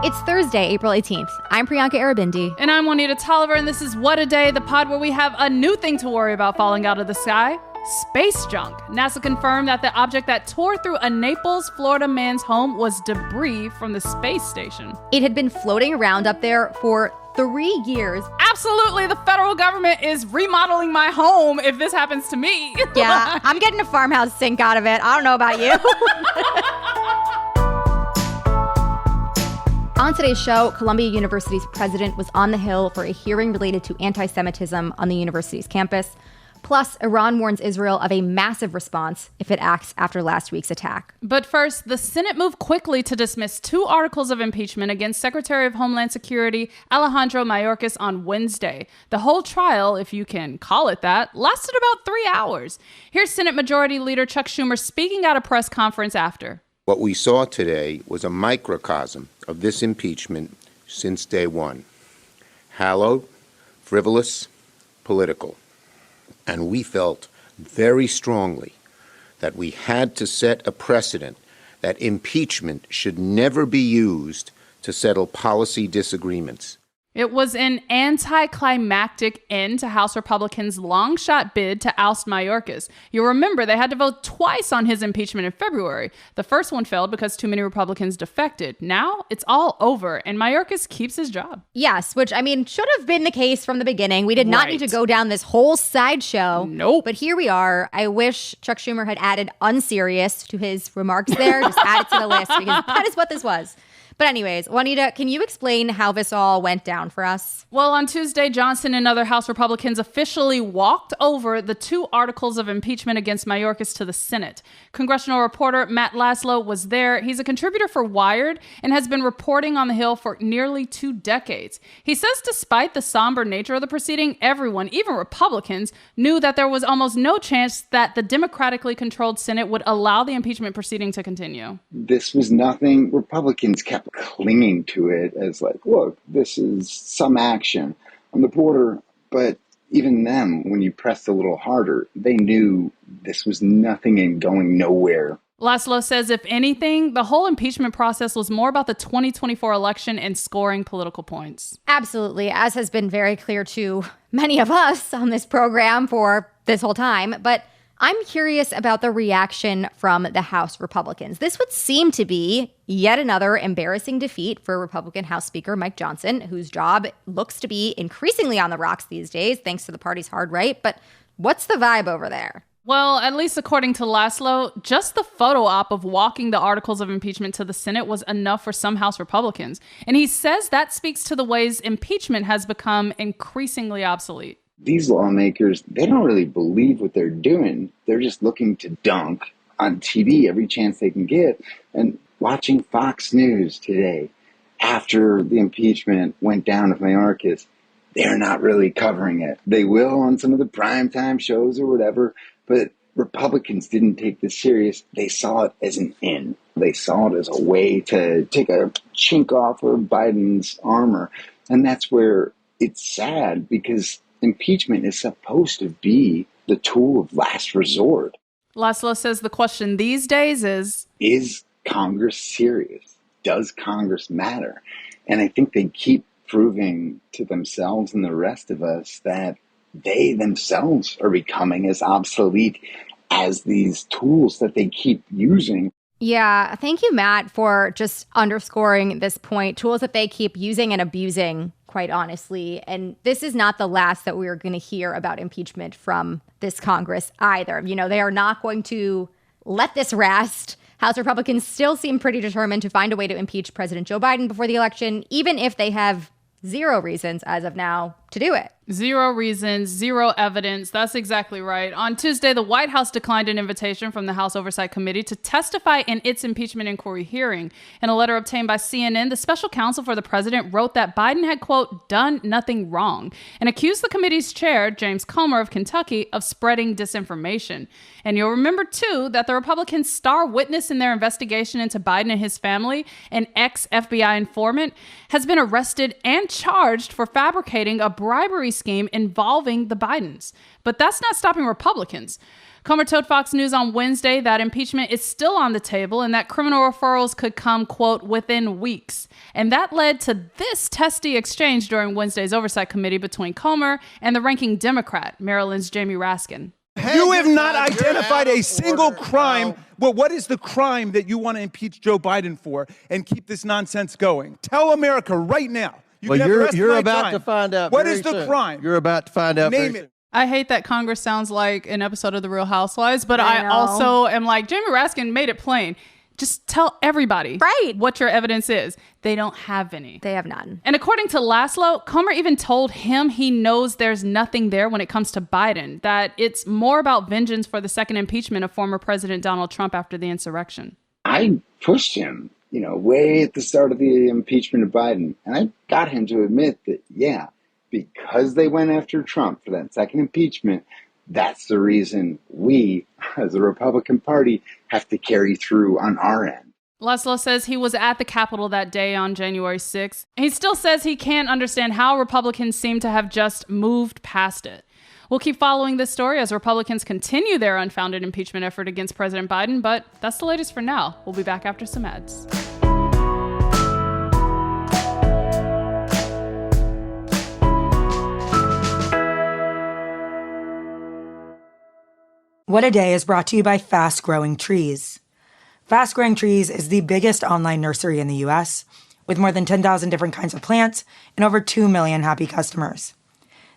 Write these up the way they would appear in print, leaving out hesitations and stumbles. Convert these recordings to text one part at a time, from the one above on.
It's Thursday, April 18th. I'm Priyanka Arabindi. And I'm Juanita Tolliver, and this is What a Day, the pod where we have a new thing to worry about falling out of the sky. Space junk. NASA confirmed that the object that tore through a Naples, Florida man's home was debris from the space station. It had been floating around up there for 3 years. Absolutely, the federal government is remodeling my home if this happens to me. Yeah, I'm getting a farmhouse sink out of it. I don't know about you. On today's show, Columbia University's president was on the Hill for a hearing related to anti-Semitism on the university's campus. Plus, Iran warns Israel of a massive response if it acts after last week's attack. But first, the Senate moved quickly to dismiss 2 articles of impeachment against Secretary of Homeland Security Alejandro Mayorkas on Wednesday. The whole trial, if you can call it that, lasted about 3 hours. Here's Senate Majority Leader Chuck Schumer speaking at a press conference after. What we saw today was a microcosm of this impeachment since day one. Hallowed, frivolous, political. And we felt very strongly that we had to set a precedent that impeachment should never be used to settle policy disagreements. It was an anticlimactic end to House Republicans' long-shot bid to oust Mayorkas. You'll remember they had to vote twice on his impeachment in February. The first one failed because too many Republicans defected. Now it's all over, and Mayorkas keeps his job. Yes, which, should have been the case from the beginning. We did not need to go down this whole sideshow. Nope. But here we are. I wish Chuck Schumer had added unserious to his remarks there. Just add it to the list, because that is what this was. But anyways, Juanita, can you explain how this all went down for us? Well, on Tuesday, Johnson and other House Republicans officially walked over the 2 articles of impeachment against Mayorkas to the Senate. Congressional reporter Matt Laslo was there. He's a contributor for Wired and has been reporting on the Hill for nearly 2 decades. He says despite the somber nature of the proceeding, everyone, even Republicans, knew that there was almost no chance that the democratically controlled Senate would allow the impeachment proceeding to continue. This was nothing. Republicans kept clinging to it as like, look, this is some action on the border. But even them, when you pressed a little harder, they knew this was nothing and going nowhere. Laslo says, if anything, the whole impeachment process was more about the 2024 election and scoring political points. Absolutely, as has been very clear to many of us on this program for this whole time. But I'm curious about the reaction from the House Republicans. This would seem to be yet another embarrassing defeat for Republican House Speaker Mike Johnson, whose job looks to be increasingly on the rocks these days, thanks to the party's hard right. But what's the vibe over there? Well, at least according to Laslo, just the photo op of walking the articles of impeachment to the Senate was enough for some House Republicans. And he says that speaks to the ways impeachment has become increasingly obsolete. These lawmakers, they don't really believe what they're doing. They're just looking to dunk on TV every chance they can get. And watching Fox News today, after the impeachment went down with Mayorkas, they're not really covering it. They will on some of the primetime shows or whatever, but Republicans didn't take this serious. They saw it as an in. They saw it as a way to take a chink off of Biden's armor. And that's where it's sad, because impeachment is supposed to be the tool of last resort. Laslo says the question these days is Congress serious? Does Congress matter? And I think they keep proving to themselves and the rest of us that they themselves are becoming as obsolete as these tools that they keep using. Yeah, thank you, Matt, for just underscoring this point. Tools that they keep using and abusing, quite honestly. And this is not the last that we're going to hear about impeachment from this Congress either. You know, they are not going to let this rest. House Republicans still seem pretty determined to find a way to impeach President Joe Biden before the election, even if they have 0 reasons as of now to do it. 0 reasons, 0 evidence. That's exactly right. On Tuesday, the White House declined an invitation from the House Oversight Committee to testify in its impeachment inquiry hearing. In a letter obtained by CNN, the special counsel for the president wrote that Biden had, quote, done nothing wrong, and accused the committee's chair, James Comer of Kentucky, of spreading disinformation. And you'll remember, too, that the Republican star witness in their investigation into Biden and his family, an ex-FBI informant, has been arrested and charged for fabricating a bribery scheme involving the Bidens. But that's not stopping Republicans. Comer told Fox News on Wednesday that impeachment is still on the table and that criminal referrals could come, quote, within weeks. And that led to this testy exchange during Wednesday's Oversight Committee between Comer and the ranking Democrat, Maryland's Jamie Raskin. You have not identified a single crime. Well, what is the crime that you want to impeach Joe Biden for and keep this nonsense going? Tell America right now. You're about to find out. What is the crime? You're about to find out. Name it. I hate that Congress sounds like an episode of The Real Housewives, but I also am like, Jamie Raskin made it plain. Just tell everybody what your evidence is. They don't have any. They have none. And according to Laslo, Comer even told him he knows there's nothing there when it comes to Biden, that it's more about vengeance for the second impeachment of former President Donald Trump after the insurrection. I pushed him, way at the start of the impeachment of Biden. And I got him to admit that, because they went after Trump for that second impeachment, that's the reason we, as a Republican Party, have to carry through on our end. Laslo says he was at the Capitol that day on January 6th. He still says he can't understand how Republicans seem to have just moved past it. We'll keep following this story as Republicans continue their unfounded impeachment effort against President Biden, but that's the latest for now. We'll be back after some ads. What a Day is brought to you by Fast Growing Trees. Fast Growing Trees is the biggest online nursery in the U.S., with more than 10,000 different kinds of plants and over 2 million happy customers.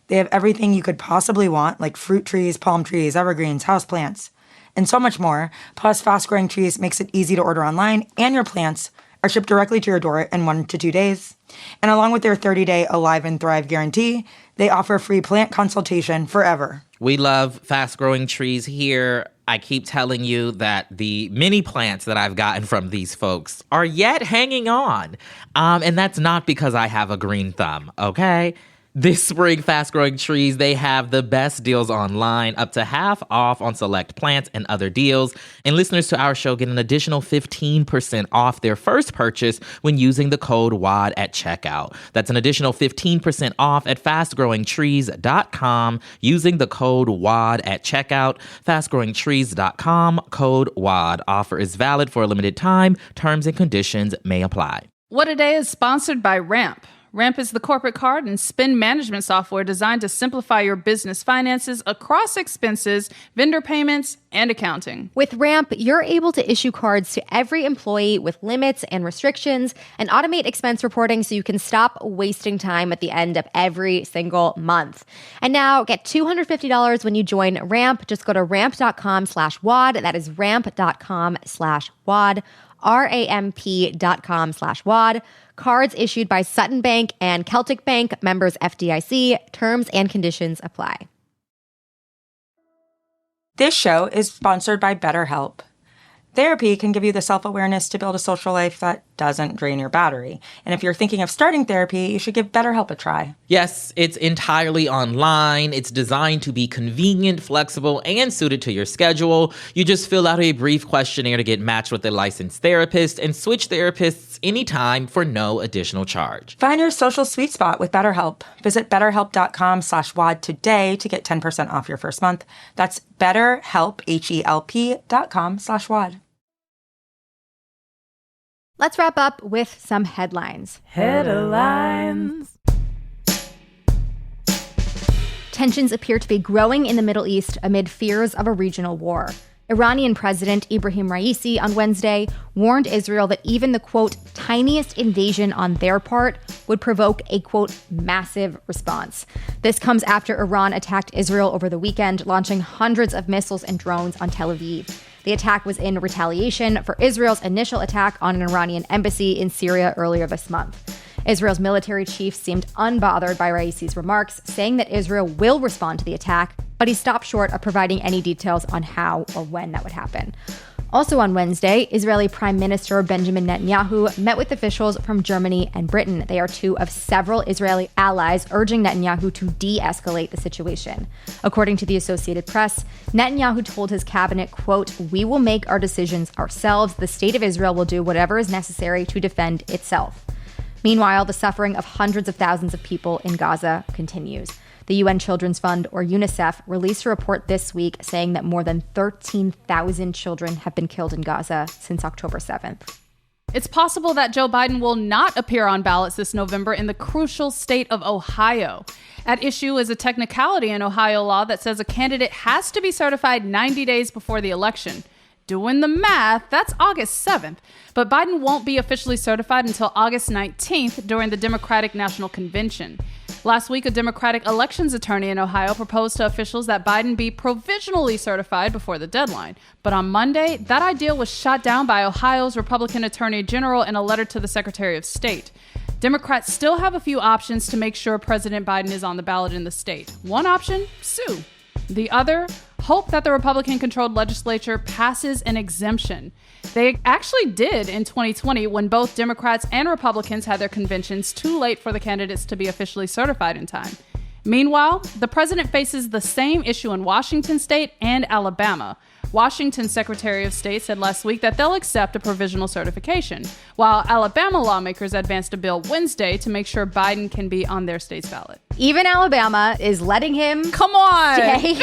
They have everything you could possibly want, like fruit trees, palm trees, evergreens, houseplants, and so much more. Plus, Fast Growing Trees makes it easy to order online, and your plants are shipped directly to your door in 1 to 2 days. And along with their 30-day Alive and Thrive guarantee, they offer free plant consultation forever. We love Fast Growing Trees here. I keep telling you that the mini plants that I've gotten from these folks are yet hanging on. And that's not because I have a green thumb, okay? This spring, Fast Growing Trees, they have the best deals online, up to half off on select plants and other deals. And listeners to our show get an additional 15% off their first purchase when using the code WAD at checkout. That's an additional 15% off at fastgrowingtrees.com using the code WAD at checkout. Fastgrowingtrees.com, code WAD. Offer is valid for a limited time. Terms and conditions may apply. What a Day is sponsored by Ramp. Ramp is the corporate card and spend management software designed to simplify your business finances across expenses, vendor payments, and accounting. With Ramp, you're able to issue cards to every employee with limits and restrictions and automate expense reporting so you can stop wasting time at the end of every single month. And now get $250 when you join Ramp. Just go to ramp.com/WAD. That is ramp.com/WAD. ramp.com/WAD. Cards issued by Sutton Bank and Celtic Bank, members FDIC. Terms and conditions apply. This show is sponsored by BetterHelp. Therapy can give you the self-awareness to build a social life that doesn't drain your battery. And if you're thinking of starting therapy, you should give BetterHelp a try. Yes, it's entirely online. It's designed to be convenient, flexible, and suited to your schedule. You just fill out a brief questionnaire to get matched with a licensed therapist and switch therapists anytime for no additional charge. Find your social sweet spot with BetterHelp. Visit betterhelp.com/WAD today to get 10% off your first month. That's betterhelp, HELP.com/WAD. Let's wrap up with some headlines. Headlines. Tensions appear to be growing in the Middle East amid fears of a regional war. Iranian President Ebrahim Raisi on Wednesday warned Israel that even the, quote, tiniest invasion on their part would provoke a, quote, massive response. This comes after Iran attacked Israel over the weekend, launching hundreds of missiles and drones on Tel Aviv. The attack was in retaliation for Israel's initial attack on an Iranian embassy in Syria earlier this month. Israel's military chief seemed unbothered by Raisi's remarks, saying that Israel will respond to the attack, but he stopped short of providing any details on how or when that would happen. Also on Wednesday, Israeli Prime Minister Benjamin Netanyahu met with officials from Germany and Britain. They are two of several Israeli allies urging Netanyahu to de-escalate the situation. According to the Associated Press, Netanyahu told his cabinet, quote, "We will make our decisions ourselves. The state of Israel will do whatever is necessary to defend itself." Meanwhile, the suffering of hundreds of thousands of people in Gaza continues. The UN Children's Fund, or UNICEF, released a report this week saying that more than 13,000 children have been killed in Gaza since October 7th. It's possible that Joe Biden will not appear on ballots this November in the crucial state of Ohio. At issue is a technicality in Ohio law that says a candidate has to be certified 90 days before the election. Doing the math, that's August 7th. But Biden won't be officially certified until August 19th during the Democratic National Convention. Last week, a Democratic elections attorney in Ohio proposed to officials that Biden be provisionally certified before the deadline. But on Monday, that idea was shot down by Ohio's Republican Attorney General in a letter to the Secretary of State. Democrats still have a few options to make sure President Biden is on the ballot in the state. One option, sue. The other, hope that the Republican-controlled legislature passes an exemption. They actually did in 2020 when both Democrats and Republicans had their conventions too late for the candidates to be officially certified in time. Meanwhile, the president faces the same issue in Washington state and Alabama. Washington's Secretary of State said last week that they'll accept a provisional certification, while Alabama lawmakers advanced a bill Wednesday to make sure Biden can be on their state's ballot. Even Alabama is letting him stay.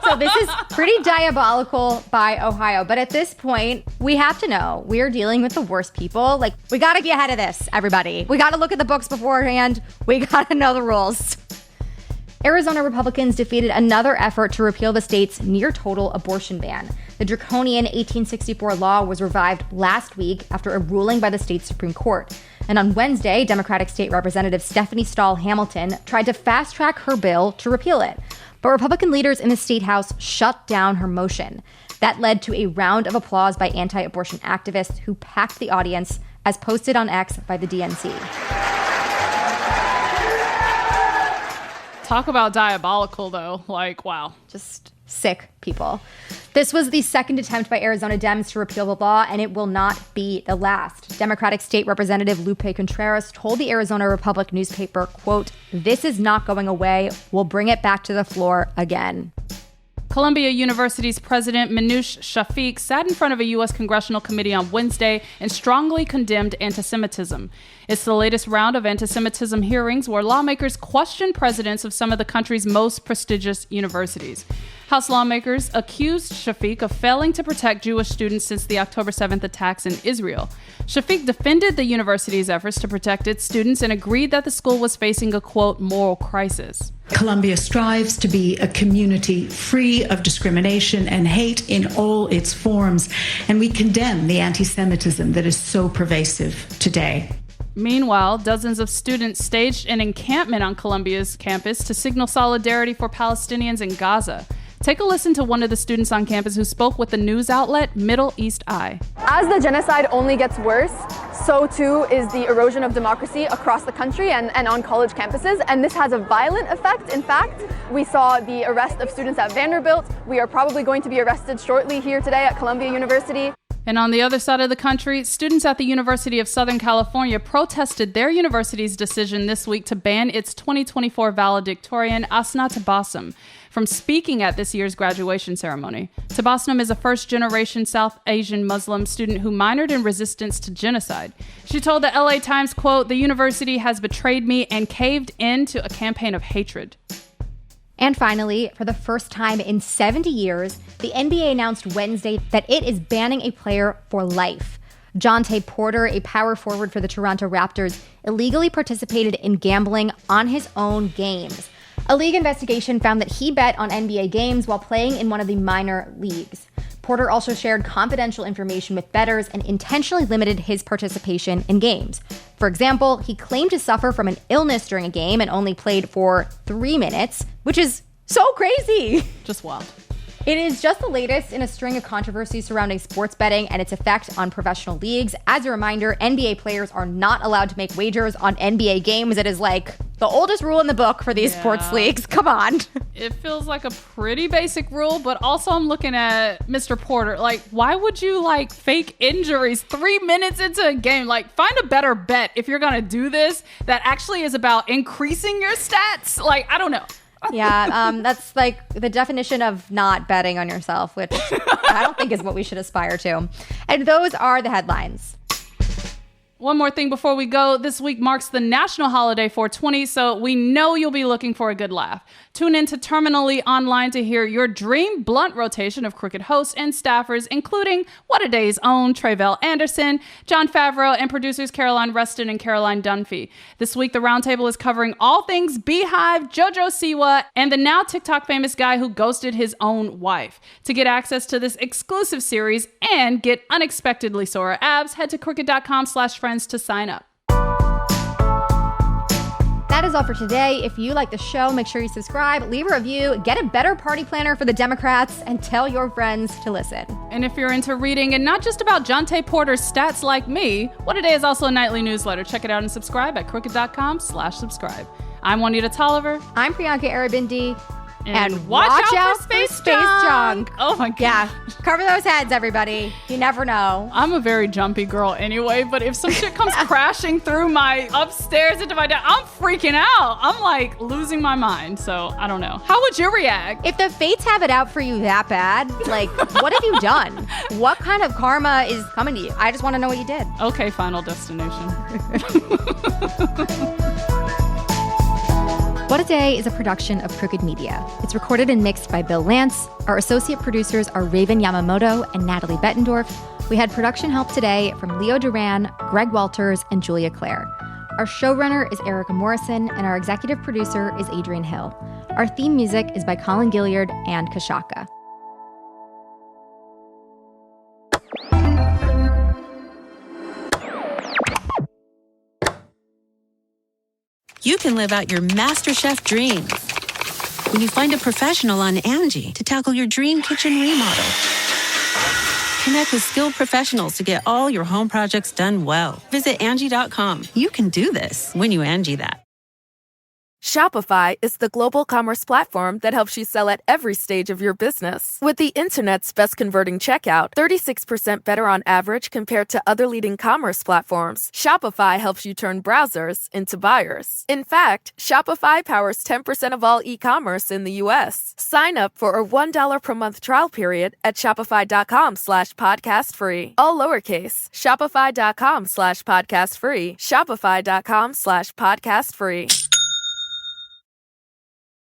So this is pretty diabolical by Ohio. But at this point, we have to know we are dealing with the worst people. Like, we got to be ahead of this, everybody. We got to look at the books beforehand. We got to know the rules. Arizona Republicans defeated another effort to repeal the state's near-total abortion ban. The draconian 1864 law was revived last week after a ruling by the state Supreme Court. And on Wednesday, Democratic State Representative Stephanie Stahl Hamilton tried to fast-track her bill to repeal it. But Republican leaders in the state house shut down her motion. That led to a round of applause by anti-abortion activists who packed the audience, as posted on X by the DNC. Talk about diabolical, though. Like, wow. Just sick people. This was the second attempt by Arizona Dems to repeal the law, and it will not be the last. Democratic State Representative Lupe Contreras told the Arizona Republic newspaper, quote, "This is not going away. We'll bring it back to the floor again." Columbia University's president Minouche Shafik sat in front of a U.S. Congressional committee on Wednesday and strongly condemned anti-Semitism. It's the latest round of anti-Semitism hearings where lawmakers question presidents of some of the country's most prestigious universities. House lawmakers accused Shafik of failing to protect Jewish students since the October 7th attacks in Israel. Shafik defended the university's efforts to protect its students and agreed that the school was facing a, quote, moral crisis. Columbia strives to be a community free of discrimination and hate in all its forms, and we condemn the anti-Semitism that is so pervasive today. Meanwhile, dozens of students staged an encampment on Columbia's campus to signal solidarity for Palestinians in Gaza. Take a listen to one of the students on campus who spoke with the news outlet Middle East Eye. As the genocide only gets worse, so too is the erosion of democracy across the country and on college campuses. And this has a violent effect. In fact, we saw the arrest of students at Vanderbilt. We are probably going to be arrested shortly here today at Columbia University. And on the other side of the country, students at the University of Southern California protested their university's decision this week to ban its 2024 valedictorian, Asna Tabassum, from speaking at this year's graduation ceremony. Tabassum is a first-generation South Asian Muslim student who minored in resistance to genocide. She told the LA Times, quote, "The university has betrayed me and caved in to a campaign of hatred." And finally, for the first time in 70 years, the NBA announced Wednesday that it is banning a player for life. Jonte Porter, a power forward for the Toronto Raptors, illegally participated in gambling on his own games. A league investigation found that he bet on NBA games while playing in one of the minor leagues. Porter also shared confidential information with bettors and intentionally limited his participation in games. For example, he claimed to suffer from an illness during a game and only played for 3 minutes, which is so crazy. Just wild. It is just the latest in a string of controversies surrounding sports betting and its effect on professional leagues. As a reminder, NBA players are not allowed to make wagers on NBA games. It is like the oldest rule in the book for these sports leagues. Come on. It feels like a pretty basic rule, but also I'm looking at Mr. Porter. Like, why would you fake injuries 3 minutes into a game? Like, find a better bet if you're going to do this that actually is about increasing your stats. Like, I don't know. Yeah, that's like the definition of not betting on yourself, which I don't think is what we should aspire to. And those are the headlines. One more thing before we go. This week marks the national holiday 420, so we know you'll be looking for a good laugh. Tune in to Terminally Online to hear your dream blunt rotation of Crooked hosts and staffers, including What a Day's own Tre'vell Anderson, Jon Favreau, and producers Caroline Reston and Caroline Dunphy. This week, the roundtable is covering all things Beehive, JoJo Siwa, and the now TikTok famous guy who ghosted his own wife. To get access to this exclusive series and get unexpectedly sore abs, head to crooked.com/friends to sign up. That is all for today. If you like the show, make sure you subscribe, leave a review, get a better party planner for the Democrats, and tell your friends to listen. And if you're into reading and not just about Jonte Porter's stats like me, What a Day is also a nightly newsletter. Check it out and subscribe at crooked.com/subscribe. I'm Juanita Tolliver. I'm Priyanka Arabindi. And watch out for space junk. Oh my God. Yeah. Cover those heads, everybody. You never know. I'm a very jumpy girl anyway, but if some shit comes crashing through my upstairs into my down, I'm freaking out. I'm like losing my mind. So I don't know. How would you react? If the fates have it out for you that bad, like, what have you done? What kind of karma is coming to you? I just want to know what you did. Okay, Final Destination. What a Day is a production of Crooked Media. It's recorded and mixed by Bill Lance. Our associate producers are Raven Yamamoto and Natalie Bettendorf. We had production help today from Leo Duran, Greg Walters, and Julia Clare. Our showrunner is Erica Morrison, and our executive producer is Adrian Hill. Our theme music is by Colin Gilliard and Kashaka. You can live out your MasterChef dreams when you find a professional on Angie to tackle your dream kitchen remodel. Connect with skilled professionals to get all your home projects done well. Visit Angie.com. You can do this when you Angie that. Shopify is the global commerce platform that helps you sell at every stage of your business. With the internet's best converting checkout, 36% better on average compared to other leading commerce platforms, Shopify helps you turn browsers into buyers. In fact, Shopify powers 10% of all e-commerce in the U.S. Sign up for a $1 per month trial period at shopify.com/podcast free. All lowercase, shopify.com/podcast free, shopify.com/podcast free.